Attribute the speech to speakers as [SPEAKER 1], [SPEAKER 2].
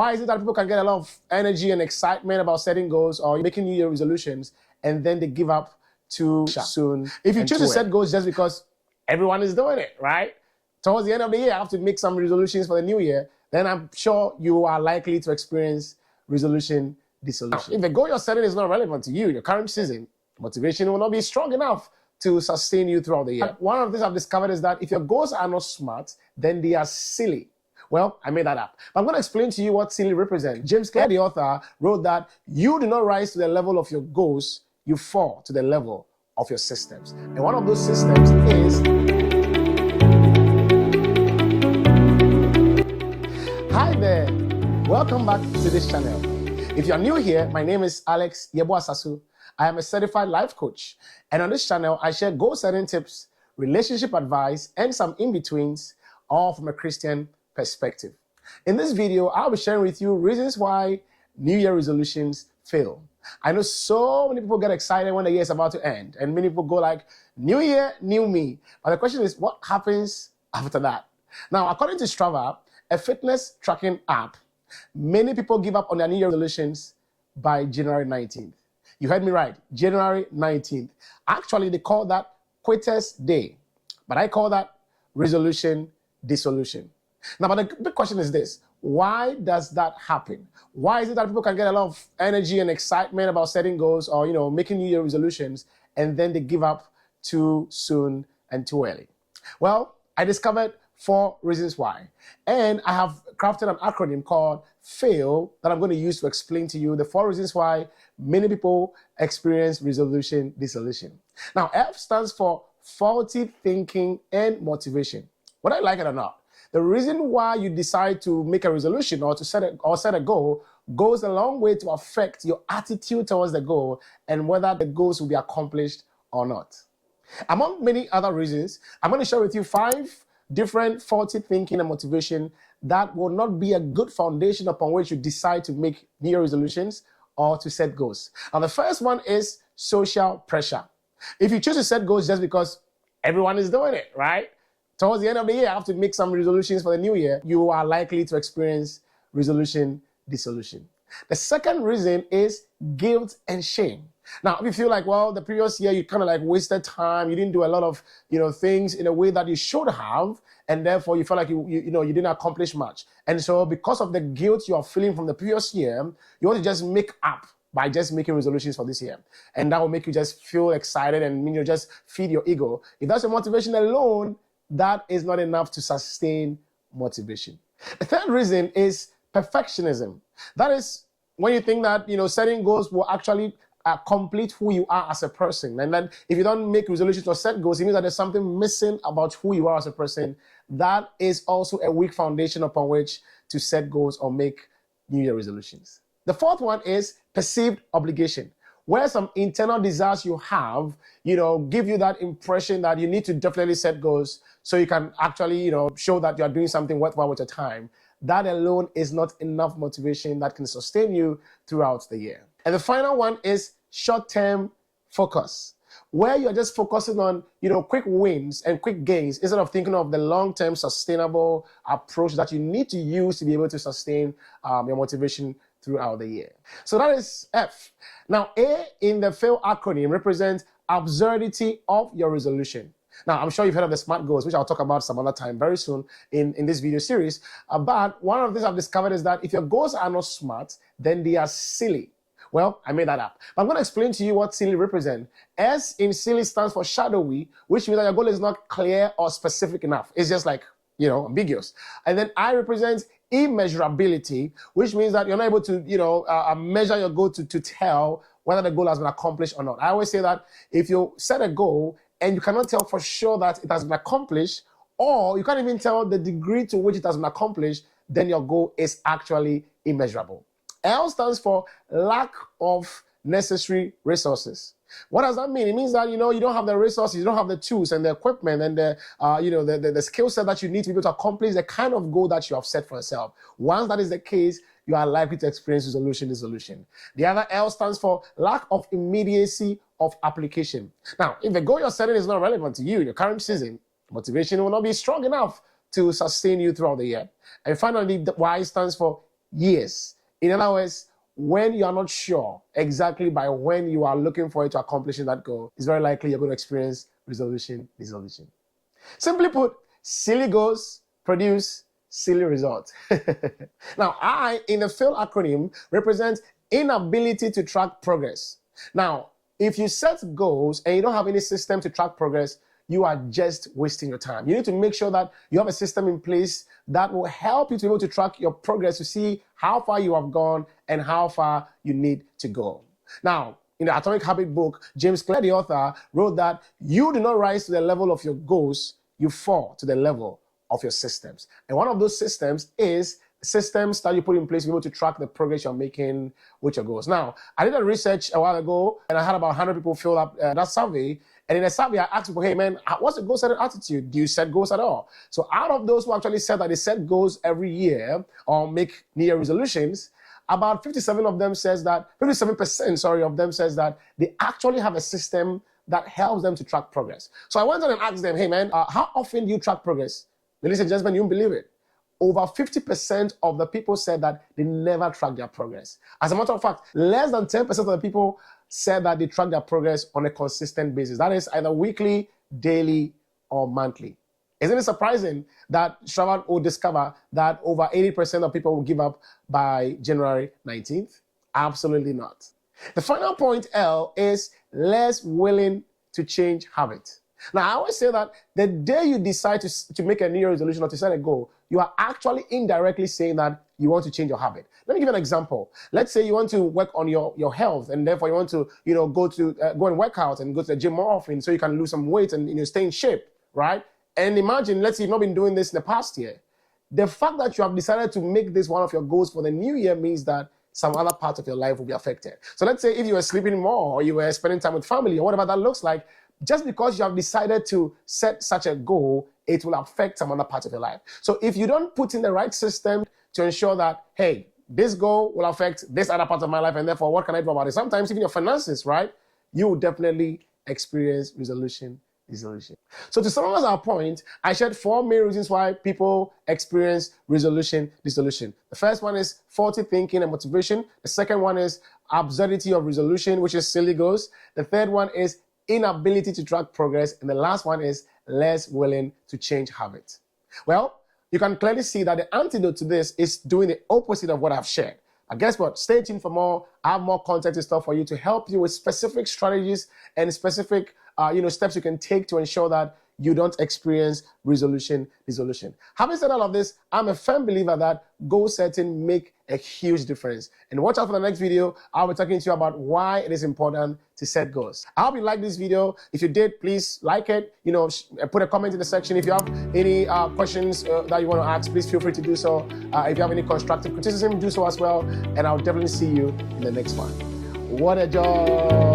[SPEAKER 1] Why is it that people can get a lot of energy and excitement about setting goals or making New Year resolutions and then they give up too soon? If you choose to set goals just because everyone is doing it, right? Towards the end of the year, I have to make some resolutions for the new year, then I'm sure you are likely to experience resolution dissolution. If the goal you're setting is not relevant to you, your current season, motivation will not be strong enough to sustain you throughout the year. One of the things I've discovered is that if your goals are not smart, then they are silly. Well, I made that up. But I'm going to explain to you what silly represents. James Clear, the author, wrote that you do not rise to the level of your goals, you fall to the level of your systems. And one of those systems is... Hi there. Welcome back to this channel. If you're new here, my name is Alex Yeboasasu. I am a certified life coach. And on this channel, I share goal setting tips, relationship advice, and some in-betweens, all from a Christian perspective. In this video, I'll be sharing with you reasons why New Year resolutions fail. I know so many people get excited when the year is about to end, and many people go like, New Year, new me. But the question is, what happens after that? Now, according to Strava, a fitness tracking app, many people give up on their New Year resolutions by January 19th. You heard me right, January 19th. Actually, they call that Quitters Day, but I call that resolution dissolution. Now, but the big question is this: why does that happen? Why is it that people can get a lot of energy and excitement about setting goals or, making New Year resolutions, and then they give up too soon and too early? Well, I discovered 4 reasons why. And I have crafted an acronym called FAIL that I'm going to use to explain to you the 4 reasons why many people experience resolution dissolution. Now, F stands for faulty thinking and motivation. Whether I like it or not, the reason why you decide to make a resolution or to set a goal goes a long way to affect your attitude towards the goal and whether the goals will be accomplished or not. Among many other reasons, I'm going to share with you 5 different faulty thinking and motivation that will not be a good foundation upon which you decide to make New Year resolutions or to set goals. And the first one is social pressure. If you choose to set goals just because everyone is doing it, right? Towards the end of the year, I have to make some resolutions for the new year, you are likely to experience resolution dissolution. The second reason is guilt and shame. Now, if you feel like, well, the previous year you kind of like wasted time, you didn't do a lot of, things in a way that you should have, and therefore you felt like you didn't accomplish much. And so because of the guilt you are feeling from the previous year, you want to just make up by just making resolutions for this year. And that will make you just feel excited and just feed your ego. If that's your motivation alone, that is not enough to sustain motivation. The third reason is perfectionism. That is when you think that, setting goals will actually complete who you are as a person. And then if you don't make resolutions or set goals, it means that there's something missing about who you are as a person. That is also a weak foundation upon which to set goals or make New Year resolutions. The fourth one is perceived obligation, where some internal desires you have, give you that impression that you need to definitely set goals so you can actually, show that you're doing something worthwhile with your time. That alone is not enough motivation that can sustain you throughout the year. And the final one is short-term focus, where you're just focusing on, quick wins and quick gains instead of thinking of the long-term sustainable approach that you need to use to be able to sustain your motivation throughout the year. So that is F. Now, A in the FAIL acronym represents absurdity of your resolution. Now, I'm sure you've heard of the SMART goals, which I'll talk about some other time very soon in this video series. But one of the things I've discovered is that if your goals are not smart, then they are silly. Well, I made that up. But I'm going to explain to you what silly represents. S in silly stands for shadowy, which means that your goal is not clear or specific enough. It's just like, ambiguous. And then I represents immeasurability, which means that you're not able to, measure your goal to tell whether the goal has been accomplished or not. I always say that if you set a goal and you cannot tell for sure that it has been accomplished, or you can't even tell the degree to which it has been accomplished, then your goal is actually immeasurable. L stands for lack of necessary resources. What does that mean? It means that, you don't have the resources, you don't have the tools and the equipment and the skill set that you need to be able to accomplish the kind of goal that you have set for yourself. Once that is the case, you are likely to experience resolution dissolution. The other L stands for lack of immediacy of application. Now, if the goal you're setting is not relevant to you, your current season, motivation will not be strong enough to sustain you throughout the year. And finally, the Y stands for years. In other words, when you are not sure exactly by when you are looking for it to accomplishing that goal, it's very likely you're going to experience resolution. Simply put, silly goals produce silly results. Now, I, in the FAIL acronym, represents inability to track progress. Now, if you set goals and you don't have any system to track progress, you are just wasting your time. You need to make sure that you have a system in place that will help you to be able to track your progress to see how far you have gone and how far you need to go. Now, in the Atomic Habit book, James Clear, the author, wrote that you do not rise to the level of your goals, you fall to the level of your systems. And one of those systems is systems that you put in place to be able to track the progress you're making with your goals. Now, I did a research a while ago, and I had about 100 people fill up that survey. And in the survey, I asked people, hey, man, what's the goal-setting attitude? Do you set goals at all? So out of those who actually said that they set goals every year or make New Year resolutions, about 57% of them says that they actually have a system that helps them to track progress. So I went on and asked them, hey, man, how often do you track progress? Ladies and gentlemen, you won't believe it. Over 50% of the people said that they never track their progress. As a matter of fact, less than 10% of the people said that they track their progress on a consistent basis. That is either weekly, daily, or monthly. Isn't it surprising that Strava will discover that over 80% of people will give up by January 19th? Absolutely not. The final point, L, is less willing to change habit. Now, I always say that the day you decide to make a New Year resolution or to set a goal, you are actually indirectly saying that you want to change your habit. Let me give you an example. Let's say you want to work on your health, and therefore you want to go and work out and go to the gym more often so you can lose some weight and stay in shape, right? And imagine, let's say you've not been doing this in the past year. The fact that you have decided to make this one of your goals for the new year means that some other parts of your life will be affected. So let's say if you were sleeping more or you were spending time with family or whatever that looks like, just because you have decided to set such a goal, it will affect some other parts of your life. So if you don't put in the right system to ensure that, hey, this goal will affect this other part of my life, and therefore what can I do about it? Sometimes even your finances, right? You will definitely experience resolution. So to summarize our point, I shared 4 main reasons why people experience resolution dissolution. The first one is faulty thinking and motivation. The second one is absurdity of resolution, which is silly goals. The third one is inability to track progress. And the last one is less willing to change habits. Well, you can clearly see that the antidote to this is doing the opposite of what I've shared. And guess what? Stay tuned for more. I have more content and stuff for you to help you with specific strategies and specific steps you can take to ensure that you don't experience resolution dissolution. Having said all of this, I'm a firm believer that goal setting make a huge difference. And watch out for the next video. I'll be talking to you about why it is important to set goals. I hope you liked this video. If you did, please like it. Put a comment in the section. If you have any questions that you want to ask, please feel free to do so. If you have any constructive criticism, do so as well. And I'll definitely see you in the next one. What a joy.